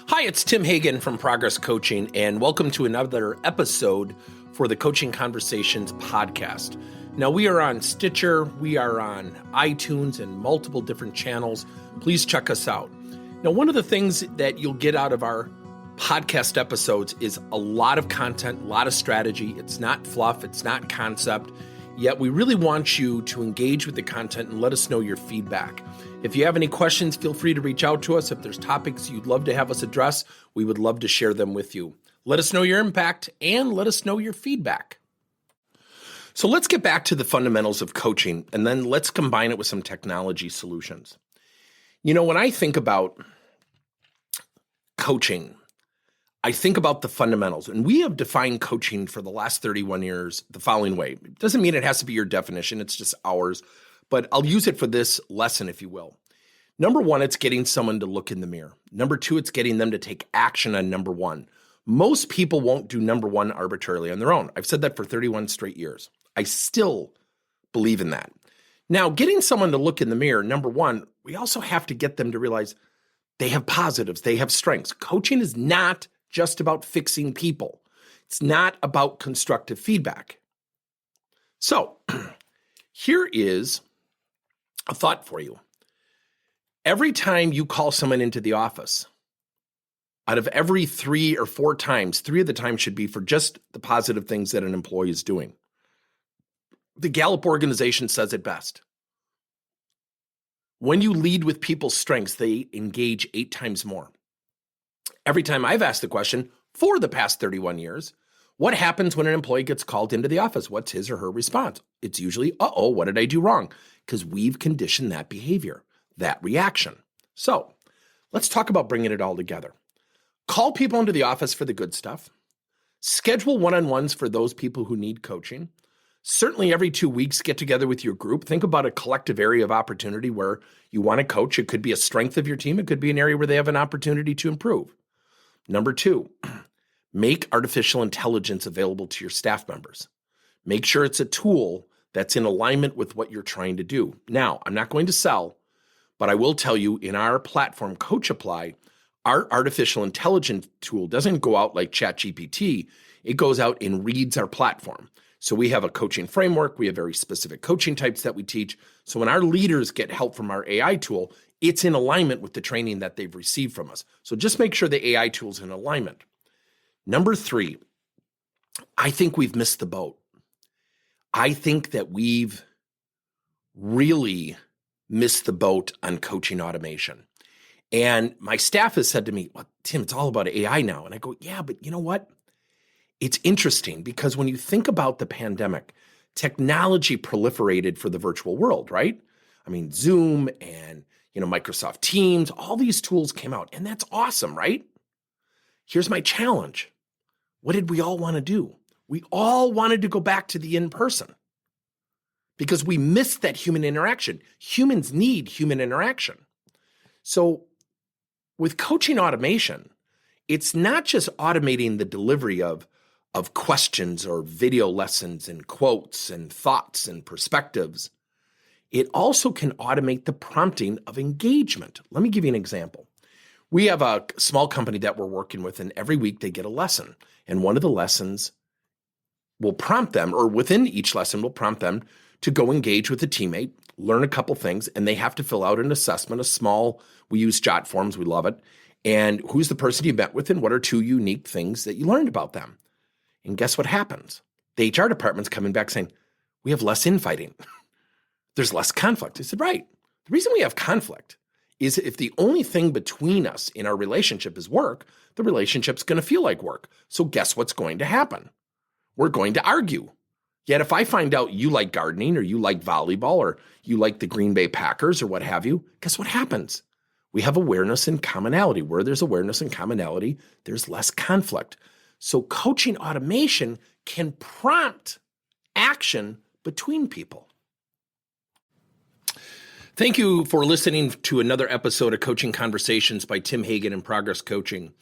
Hi, it's Tim Hagan from Progress Coaching, and welcome to another episode for the Coaching Conversations podcast. Now, we are on Stitcher, we are on iTunes, and multiple different channels. Please check us out. Now, one of the things that you'll get out of our podcast episodes is a lot of content, a lot of strategy. It's not fluff, it's not concept, yet we really want you to engage with the content and let us know your feedback. If you have any questions, feel free to reach out to us. If there's topics you'd love to have us address, we would love to share them with you. Let us know your impact and let us know your feedback. So let's get back to the fundamentals of coaching, and then let's combine it with some technology solutions. You know, when I think about coaching, I think about the fundamentals, and we have defined coaching for the last 31 years the following way. It doesn't mean it has to be your definition, it's just ours, but I'll use it for this lesson, if you will. Number one, it's getting someone to look in the mirror. Number two, it's getting them to take action on number one. Most people won't do number one arbitrarily on their own. I've said that for 31 straight years. I still believe in that. Now, getting someone to look in the mirror, number one, we also have to get them to realize they have positives, they have strengths. Coaching is not just about fixing people. It's not about constructive feedback. So here is a thought for you. Every time you call someone into the office, out of every 3 or 4 times, 3 of the times should be for just the positive things that an employee is doing. The Gallup organization says it best. When you lead with people's strengths, they engage 8 times more. Every time I've asked the question for the past 31 years, what happens when an employee gets called into the office? What's his or her response? It's usually, uh-oh, what did I do wrong? Because we've conditioned that behavior, that reaction. So let's talk about bringing it all together. Call people into the office for the good stuff. Schedule one-on-ones for those people who need coaching. Certainly every 2 weeks, get together with your group. Think about a collective area of opportunity where you want to coach. It could be a strength of your team. It could be an area where they have an opportunity to improve. Number 2, make artificial intelligence available to your staff members. Make sure it's a tool that's in alignment with what you're trying to do. Now, I'm not going to sell, but I will tell you in our platform, Coach Apply, our artificial intelligence tool doesn't go out like ChatGPT. It goes out and reads our platform. So we have a coaching framework. We have very specific coaching types that we teach. So when our leaders get help from our AI tool, it's in alignment with the training that they've received from us. So just make sure the AI tool's in alignment. Number 3, I think we've missed the boat. I think that we've really missed the boat on coaching automation. And my staff has said to me, well, Tim, it's all about AI now. And I go, yeah, but you know what? It's interesting because when you think about the pandemic, technology proliferated for the virtual world, right? I mean, Zoom and Microsoft Teams, all these tools came out, and that's awesome, right? Here's my challenge. What did we all want to do? We all wanted to go back to the in-person because we missed that human interaction. Humans need human interaction. So with coaching automation, it's not just automating the delivery of questions or video lessons and quotes and thoughts and perspectives. It also can automate the prompting of engagement. Let me give you an example. We have a small company that we're working with, and every week they get a lesson. And one of the lessons will prompt them, or within each lesson will prompt them to go engage with a teammate, learn a couple things, and they have to fill out an assessment, we use JotForms, we love it. And who's the person you met with and what are 2 unique things that you learned about them? And guess what happens? The HR department's coming back saying, we have less infighting. There's less conflict. I said, right. The reason we have conflict is if the only thing between us in our relationship is work, the relationship's going to feel like work. So guess what's going to happen? We're going to argue. Yet if I find out you like gardening or you like volleyball or you like the Green Bay Packers or what have you, guess what happens? We have awareness and commonality. Where there's awareness and commonality, there's less conflict. So coaching automation can prompt action between people. Thank you for listening to another episode of Coaching Conversations by Tim Hagan and Progress Coaching.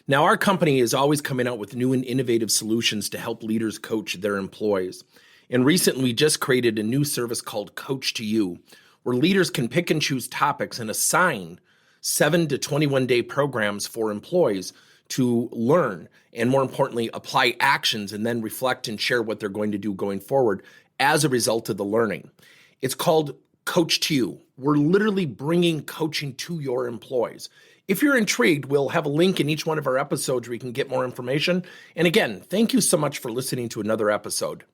Now, our company is always coming out with new and innovative solutions to help leaders coach their employees. And recently, we just created a new service called Coach to You, where leaders can pick and choose topics and assign 7 to 21 day programs for employees to learn and, more importantly, apply actions and then reflect and share what they're going to do going forward as a result of the learning. It's called Coach to You. We're literally bringing coaching to your employees. If you're intrigued, we'll have a link in each one of our episodes where you can get more information. And again, thank you so much for listening to another episode.